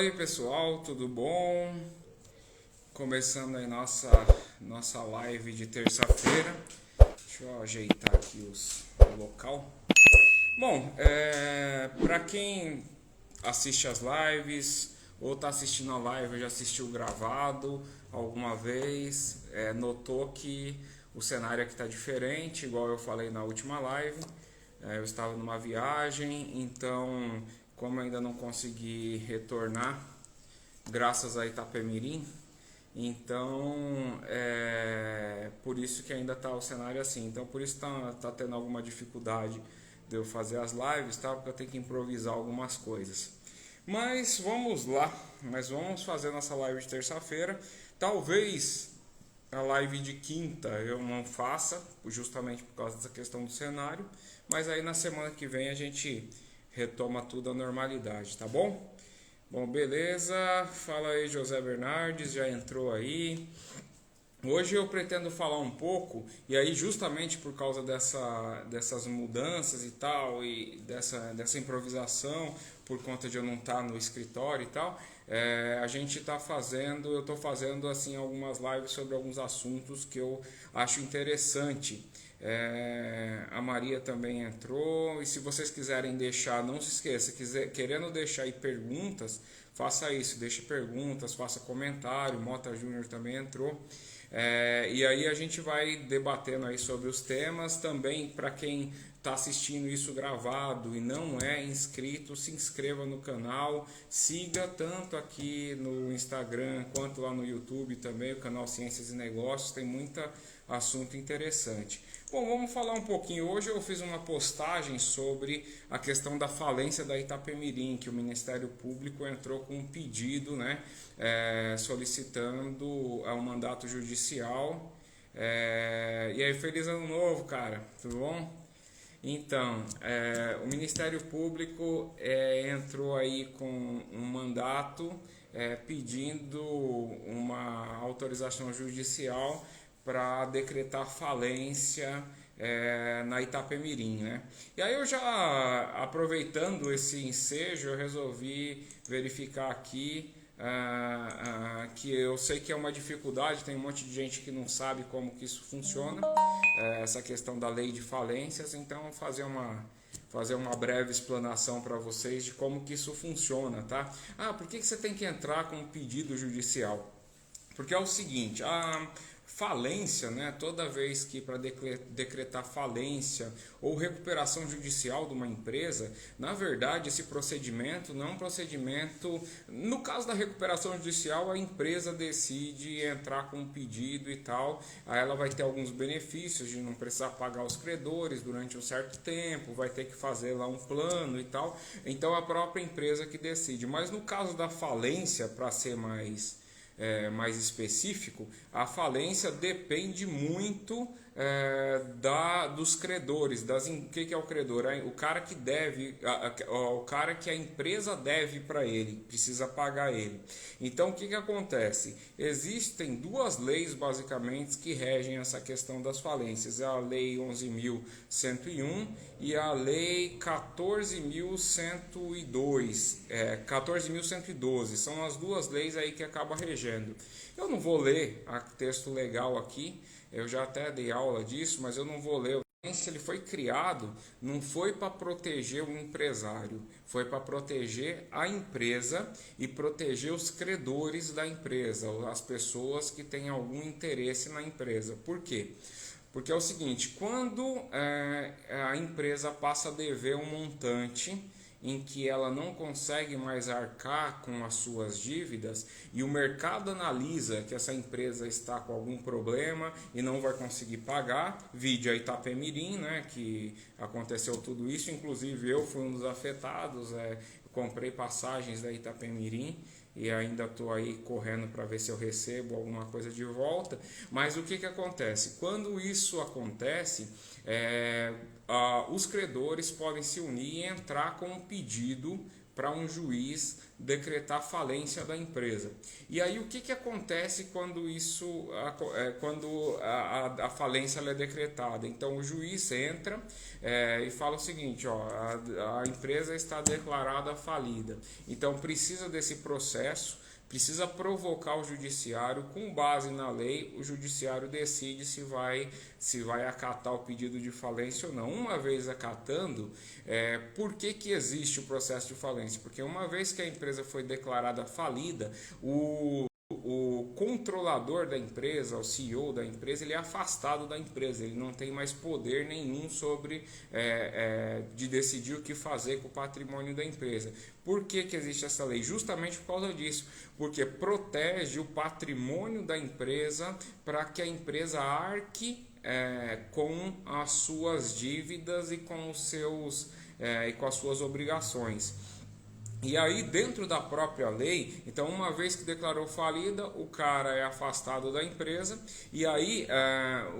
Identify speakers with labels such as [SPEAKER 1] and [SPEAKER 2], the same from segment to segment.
[SPEAKER 1] aí pessoal, tudo bom? Começando aí nossa live de terça-feira. Deixa eu ajeitar aqui o local. Bom, para quem assiste as lives ou está assistindo a live, já assistiu gravado alguma vez, notou que o cenário aqui está diferente, igual eu falei na última live. Eu estava numa viagem, então como ainda não consegui retornar, graças a Itapemirim, então por isso que ainda está o cenário assim. Então por isso tá tendo alguma dificuldade de eu fazer as lives, tá? Porque eu tenho que improvisar algumas coisas. Mas vamos lá, vamos fazer nossa live de terça-feira. Talvez a live de quinta eu não faça, justamente por causa dessa questão do cenário, mas aí na semana que vem a gente retoma tudo à normalidade, tá bom? Bom, beleza. Fala aí, José Bernardes, já entrou aí. Hoje eu pretendo falar um pouco, e aí justamente por causa dessas mudanças e tal, e dessa improvisação, por conta de eu não estar no escritório e tal, eu estou fazendo assim algumas lives sobre alguns assuntos que eu acho interessante. A Maria também entrou, e se vocês quiserem deixar, não se esqueça, querendo deixar aí perguntas, faça isso, deixe perguntas, faça comentário. Mota Júnior também entrou. E aí a gente vai debatendo aí sobre os temas. Também, para quem está assistindo isso gravado e não é inscrito, se inscreva no canal, siga tanto aqui no Instagram quanto lá no YouTube também, o canal Ciências e Negócios, tem muito assunto interessante. Bom, vamos falar um pouquinho. Hoje eu fiz uma postagem sobre a questão da falência da Itapemirim, que o Ministério Público entrou com um pedido, né, solicitando um mandato judicial. E aí, feliz ano novo, cara, tudo bom? Então, o Ministério Público entrou aí com um mandato pedindo uma autorização judicial para decretar falência na Itapemirim, né? E aí eu já, aproveitando esse ensejo, eu resolvi verificar aqui que eu sei que é uma dificuldade, tem um monte de gente que não sabe como que isso funciona, essa questão da lei de falências. Então fazer uma breve explanação para vocês de como que isso funciona, tá? Por que você tem que entrar com um pedido judicial? Porque é o seguinte, a falência, né, toda vez que para decretar falência ou recuperação judicial de uma empresa, na verdade esse procedimento não é um procedimento. No caso da recuperação judicial, a empresa decide entrar com um pedido e tal, aí ela vai ter alguns benefícios de não precisar pagar os credores durante um certo tempo, vai ter que fazer lá um plano e tal, então a própria empresa que decide. Mas no caso da falência, para ser mais específico, a falência depende muito dos credores. O que é o credor? O cara que deve, o cara que a empresa deve para ele, precisa pagar ele. Então o que acontece? Existem duas leis basicamente que regem essa questão das falências: a lei 11.101 e a lei 14.112. São as duas leis aí que acabam regendo. Eu não vou ler o texto legal aqui, eu já até dei aula disso, mas eu não vou ler. Ele foi criado, não foi para proteger o empresário, foi para proteger a empresa e proteger os credores da empresa, as pessoas que têm algum interesse na empresa. Por quê? Porque é o seguinte, quando a empresa passa a dever um montante em que ela não consegue mais arcar com as suas dívidas e o mercado analisa que essa empresa está com algum problema e não vai conseguir pagar, vide a Itapemirim, né, que aconteceu tudo isso. Inclusive eu fui um dos afetados, comprei passagens da Itapemirim e ainda estou aí correndo para ver se eu recebo alguma coisa de volta. Mas o que acontece? Quando isso acontece, os credores podem se unir e entrar com um pedido para um juiz decretar falência da empresa. E aí o que acontece quando quando a falência ela é decretada? Então o juiz entra e fala o seguinte, ó, a empresa está declarada falida. Então precisa desse processo, precisa provocar o judiciário, com base na lei, o judiciário decide se vai acatar o pedido de falência ou não. Uma vez acatando, por que existe o processo de falência? Porque uma vez que a empresa foi declarada falida, o controlador da empresa, o CEO da empresa, ele é afastado da empresa, ele não tem mais poder nenhum sobre de decidir o que fazer com o patrimônio da empresa. Por que existe essa lei? Justamente por causa disso, porque protege o patrimônio da empresa para que a empresa arque com as suas dívidas e com as suas obrigações. E aí, dentro da própria lei, então uma vez que declarou falida, o cara é afastado da empresa. E aí,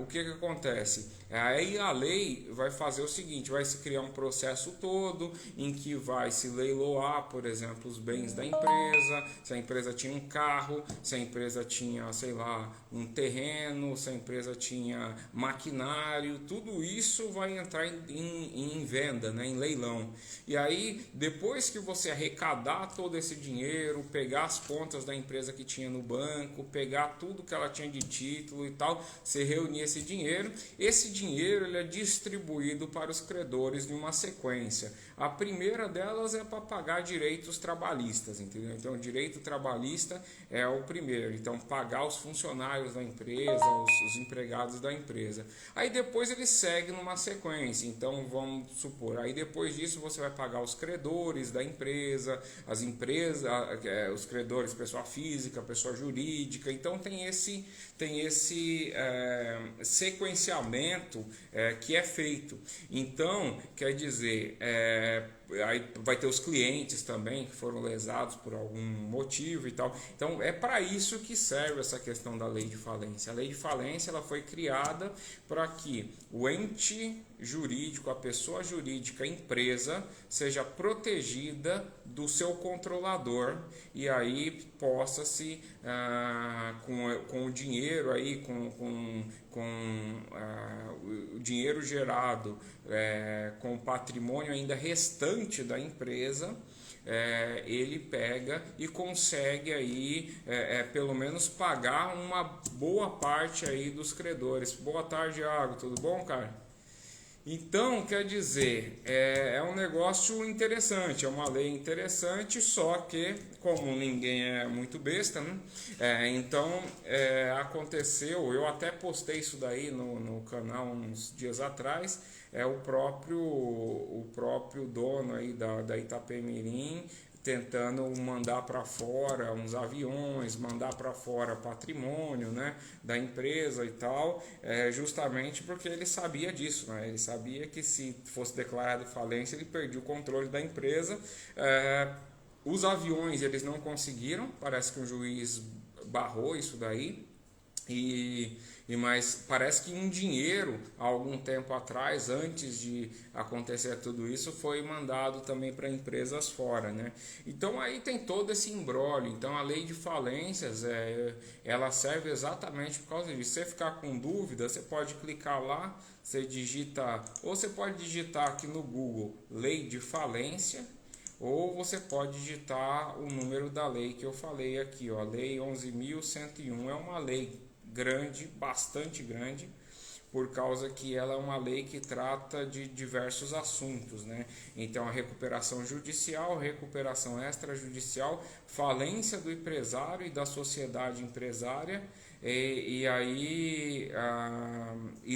[SPEAKER 1] o que acontece? Aí a lei vai fazer o seguinte, vai se criar um processo todo em que vai se leiloar, por exemplo, os bens da empresa, se a empresa tinha um carro, se a empresa tinha, sei lá, um terreno, se a empresa tinha maquinário, tudo isso vai entrar em venda, né, em leilão. E aí, depois que você arrecadar todo esse dinheiro, pegar as contas da empresa que tinha no banco, pegar tudo que ela tinha de título e tal, você reunir esse dinheiro ele é distribuído para os credores em uma sequência. A primeira delas é para pagar direitos trabalhistas, entendeu? Então, o direito trabalhista é o primeiro. Então, pagar os funcionários da empresa, os empregados da empresa. Aí depois ele segue numa sequência. Então, vamos supor, aí depois disso você vai pagar os credores da empresa, as empresas, os credores, pessoa física, pessoa jurídica. Então, tem esse sequenciamento que é feito. Então, quer dizer, aí vai ter os clientes também que foram lesados por algum motivo e tal. Então, é para isso que serve essa questão da lei de falência. A lei de falência ela foi criada para que o ente jurídico, a pessoa jurídica, a empresa, seja protegida do seu controlador e aí possa-se, com o dinheiro aí, com o dinheiro gerado, com o patrimônio ainda restante da empresa, ele pega e consegue aí pelo menos pagar uma boa parte aí dos credores. Boa tarde, Iago, tudo bom, cara? Então, quer dizer, é um negócio interessante, é uma lei interessante, só que, como ninguém é muito besta, né? Aconteceu, eu até postei isso daí no canal uns dias atrás, o próprio dono aí da Itapemirim tentando mandar para fora uns aviões, mandar para fora patrimônio, né, da empresa e tal, justamente porque ele sabia disso, né? Ele sabia que se fosse declarado falência ele perdia o controle da empresa. Os aviões eles não conseguiram, parece que o juiz barrou isso daí. Mas parece que um dinheiro, há algum tempo atrás, antes de acontecer tudo isso, foi mandado também para empresas fora, né? Então aí tem todo esse imbróglio. Então a lei de falências, ela serve exatamente por causa disso. Se você ficar com dúvida, você pode clicar lá, você digita, ou você pode digitar aqui no Google, lei de falência, ou você pode digitar o número da lei que eu falei aqui, ó, lei 11.101, é uma lei grande, bastante grande, por causa que ela é uma lei que trata de diversos assuntos, né? Então, a recuperação judicial, recuperação extrajudicial, falência do empresário e da sociedade empresária, e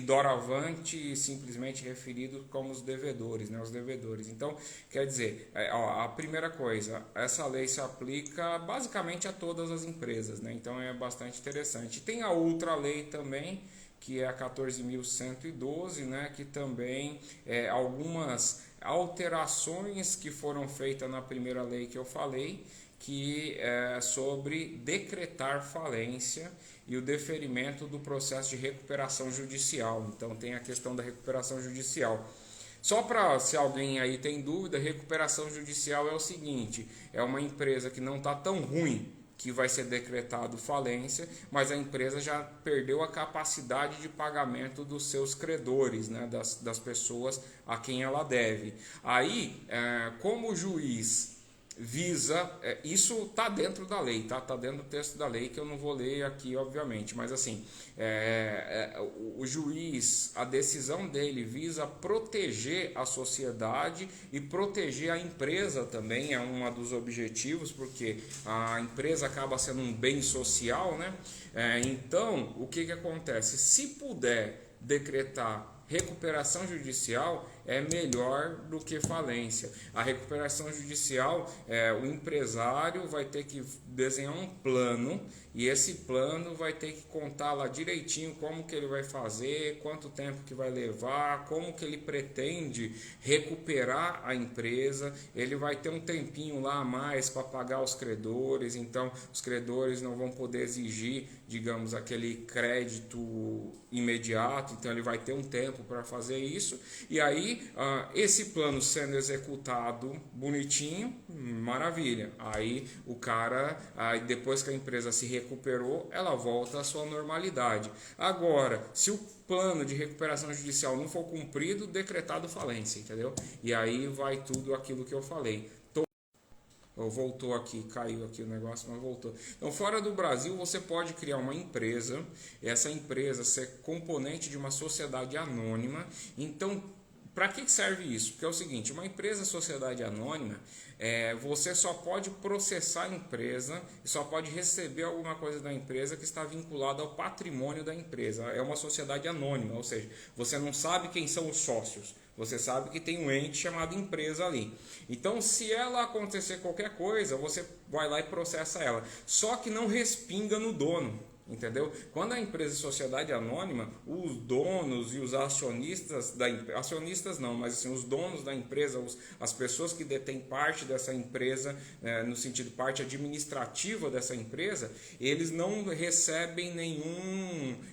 [SPEAKER 1] doravante simplesmente referido como os devedores, né? Os devedores. Então, quer dizer, a primeira coisa, essa lei se aplica basicamente a todas as empresas, né? Então é bastante interessante. Tem a outra lei também, que é a 14.112, né? Que também algumas alterações que foram feitas na primeira lei que eu falei, que é sobre decretar falência e o deferimento do processo de recuperação judicial. Então tem a questão da recuperação judicial. Só para se alguém aí tem dúvida, recuperação judicial é o seguinte: é uma empresa que não está tão ruim que vai ser decretado falência, mas a empresa já perdeu a capacidade de pagamento dos seus credores, né, das pessoas a quem ela deve. Aí, como o juiz visa, isso está dentro da lei, tá dentro do texto da lei, que eu não vou ler aqui, obviamente, mas assim, o juiz, a decisão dele visa proteger a sociedade e proteger a empresa também, é um dos objetivos, porque a empresa acaba sendo um bem social, né? Então, o que acontece? Se puder decretar recuperação judicial, é melhor do que falência. A recuperação judicial, o empresário vai ter que desenhar um plano, e esse plano vai ter que contar lá direitinho como que ele vai fazer, quanto tempo que vai levar, como que ele pretende recuperar a empresa. Ele vai ter um tempinho lá a mais para pagar os credores, então os credores não vão poder exigir, digamos, aquele crédito imediato, então ele vai ter um tempo para fazer isso, e aí esse plano sendo executado bonitinho, maravilha, aí o cara, depois que a empresa se recuperou, ela volta à sua normalidade. Agora, se o plano de recuperação judicial não for cumprido, decretado falência, entendeu? E aí vai tudo aquilo que eu falei. Voltou aqui, caiu aqui o negócio, mas voltou. Então, fora do Brasil, você pode criar uma empresa, essa empresa ser componente de uma sociedade anônima. Então, para que serve isso? Porque é o seguinte, uma empresa sociedade anônima, você só pode processar a empresa e só pode receber alguma coisa da empresa que está vinculada ao patrimônio da empresa. É uma sociedade anônima, ou seja, você não sabe quem são os sócios. Você sabe que tem um ente chamado empresa ali. Então, se ela acontecer qualquer coisa, você vai lá e processa ela. Só que não respinga no dono. Entendeu? Quando a empresa é sociedade anônima, os donos e os acionistas da empresa, acionistas não, mas assim, os donos da empresa, as pessoas que detêm parte dessa empresa, no sentido parte administrativa dessa empresa, eles não recebem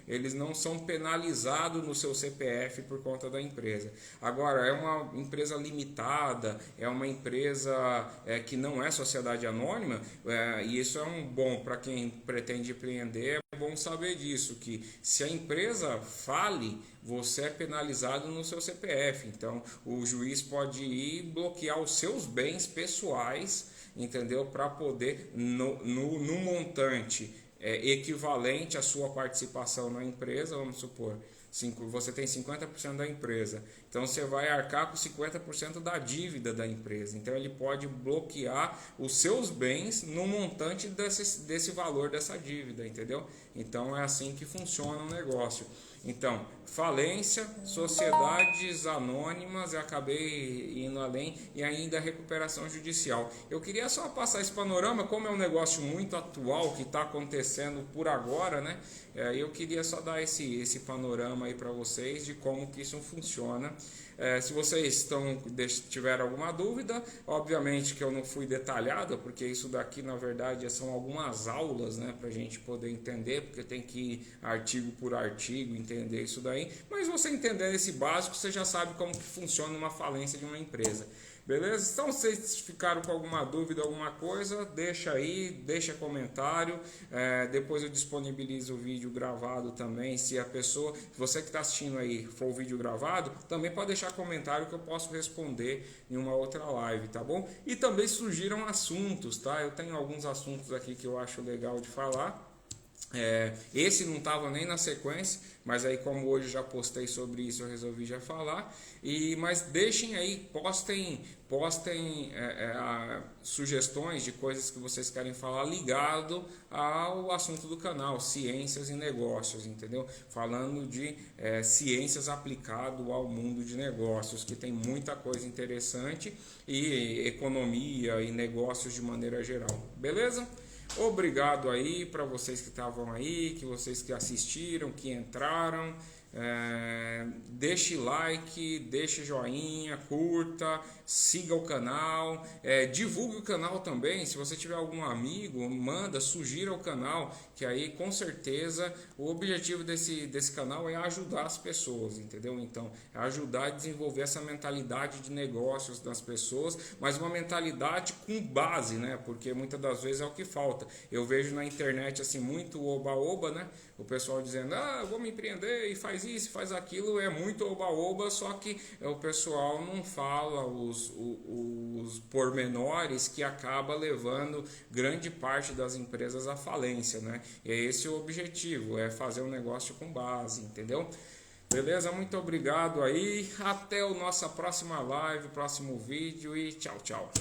[SPEAKER 1] eles não são penalizados no seu CPF por conta da empresa. Agora, é uma empresa limitada, é uma empresa que não é sociedade anônima, e isso é um bom para quem pretende empreender. É bom saber disso, que se a empresa fale, você é penalizado no seu CPF. Então, o juiz pode ir bloquear os seus bens pessoais, entendeu? Para poder, no montante equivalente à sua participação na empresa, vamos supor, você tem 50% da empresa, então você vai arcar com 50% da dívida da empresa. Então ele pode bloquear os seus bens no montante desse valor dessa dívida, entendeu? Então é assim que funciona o negócio. Então, falência, sociedades anônimas, eu acabei indo além, e ainda recuperação judicial. Eu queria só passar esse panorama, como é um negócio muito atual que está acontecendo por agora, né? Eu queria só dar esse panorama aí para vocês de como que isso funciona. Se vocês tiveram alguma dúvida, obviamente que eu não fui detalhado, porque isso daqui na verdade são algumas aulas, né, para a gente poder entender, porque tem que ir artigo por artigo, entender isso daí, mas você entender esse básico, você já sabe como que funciona uma falência de uma empresa. Beleza? Então, se vocês ficaram com alguma dúvida, alguma coisa, deixa aí, deixa comentário. Depois eu disponibilizo o vídeo gravado também. Se você que está assistindo aí for o vídeo gravado, também pode deixar comentário que eu posso responder em uma outra live, tá bom? E também surgiram assuntos, tá? Eu tenho alguns assuntos aqui que eu acho legal de falar. Esse não estava nem na sequência, mas aí como hoje já postei sobre isso, eu resolvi já falar. Mas deixem aí, postem sugestões de coisas que vocês querem falar ligado ao assunto do canal, ciências e negócios, entendeu? Falando de ciências aplicado ao mundo de negócios, que tem muita coisa interessante, e economia e negócios de maneira geral, beleza? Obrigado aí para vocês que estavam aí, que vocês que assistiram, que entraram. Deixe like, deixe joinha, curta, siga o canal, divulgue o canal também. Se você tiver algum amigo, manda, sugira o canal, que aí com certeza o objetivo desse canal é ajudar as pessoas, entendeu? Então, é ajudar a desenvolver essa mentalidade de negócios das pessoas, mas uma mentalidade com base, né? Porque muitas das vezes é o que falta. Eu vejo na internet assim muito oba-oba, né? O pessoal dizendo, vamos empreender e faz isso, faz aquilo, é muito oba-oba, só que o pessoal não fala os pormenores que acaba levando grande parte das empresas à falência, né? E é esse o objetivo, é fazer um negócio com base, entendeu? Beleza? Muito obrigado aí, até a nossa próxima live, próximo vídeo e tchau, tchau.